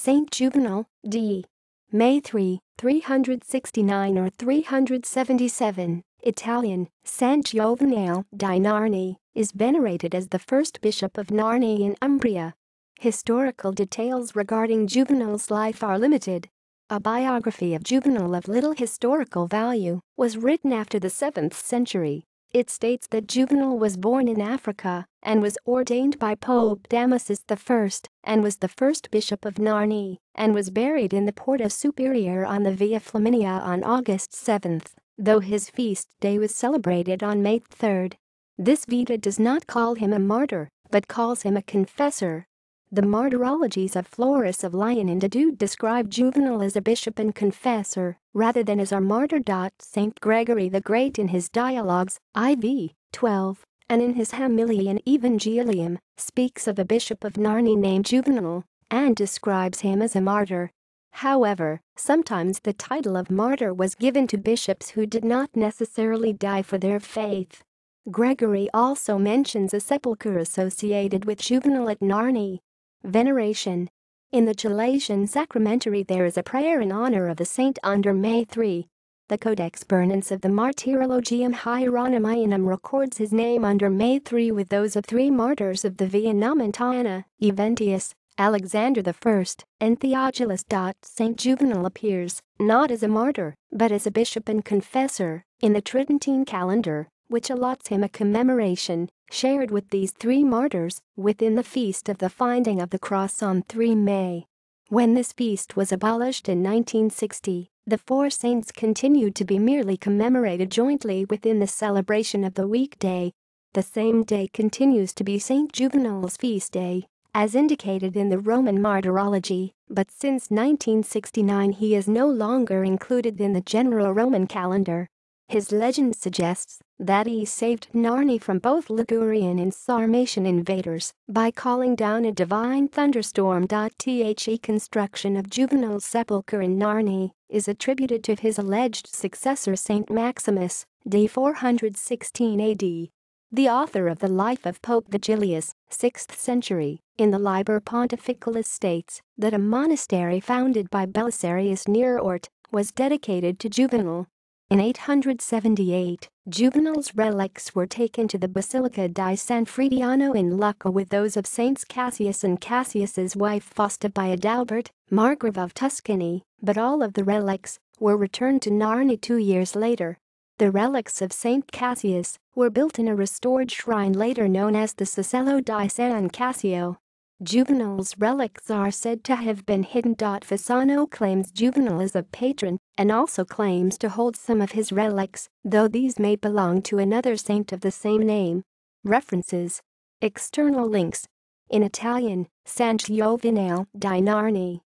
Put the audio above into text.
Saint Juvenal, d. May 3, 369 or 377, Italian, Sant Giovenale di Narni, is venerated as the first Bishop of Narni in Umbria. Historical details regarding Juvenal's life are limited. A biography of Juvenal of little historical value was written after the 7th century. It states that Juvenal was born in Africa and was ordained by Pope Damasus I and was the first Bishop of Narni and was buried in the Porta Superiore on the Via Flaminia on August 7, though his feast day was celebrated on May 3. This Vita does not call him a martyr, but calls him a confessor. The martyrologies of Florus of Lyon and Dude describe Juvenal as a bishop and confessor, rather than as our martyr.Saint Gregory the Great in his dialogues, IV 12, and in his Homiliae and Evangelium, speaks of a bishop of Narni named Juvenal, and describes him as a martyr. However, sometimes the title of martyr was given to bishops who did not necessarily die for their faith. Gregory also mentions a sepulcher associated with Juvenal at Narni. Veneration. In the Gelasian Sacramentary there is a prayer in honor of the saint under May 3. The Codex Bernense of the Martyrologium Hieronymianum records his name under May 3 with those of 3 martyrs of the Via Nomentana, Eventius, Alexander I, and Theophilus. Saint Juvenal appears, not as a martyr, but as a bishop and confessor, in the Tridentine calendar, which allots him a commemoration, shared with these 3 martyrs, within the feast of the finding of the cross on 3 May. When this feast was abolished in 1960, the 4 saints continued to be merely commemorated jointly within the celebration of the weekday. The same day continues to be Saint Juvenal's feast day, as indicated in the Roman martyrology, but since 1969 he is no longer included in the general Roman calendar. His legend suggests that he saved Narni from both Ligurian and Sarmatian invaders by calling down a divine thunderstorm. The construction of Juvenal's sepulcher in Narni is attributed to his alleged successor Saint Maximus, d. 416 AD. The author of the Life of Pope Vigilius, 6th century, in the Liber Pontificalis states that a monastery founded by Belisarius near Ort was dedicated to Juvenal. In 878, Juvenal's relics were taken to the Basilica di San Frediano in Lucca with those of Saints Cassius and Cassius's wife Fausta by Adalbert, Margrave of Tuscany, but all of the relics were returned to Narni 2 years later. The relics of Saint Cassius were built in a restored shrine later known as the Castello di San Cassio. Juvenal's relics are said to have been hidden. Fasano claims Juvenal is a patron and also claims to hold some of his relics, though these may belong to another saint of the same name. References. External links. In Italian, Sant Giovenale di Narni.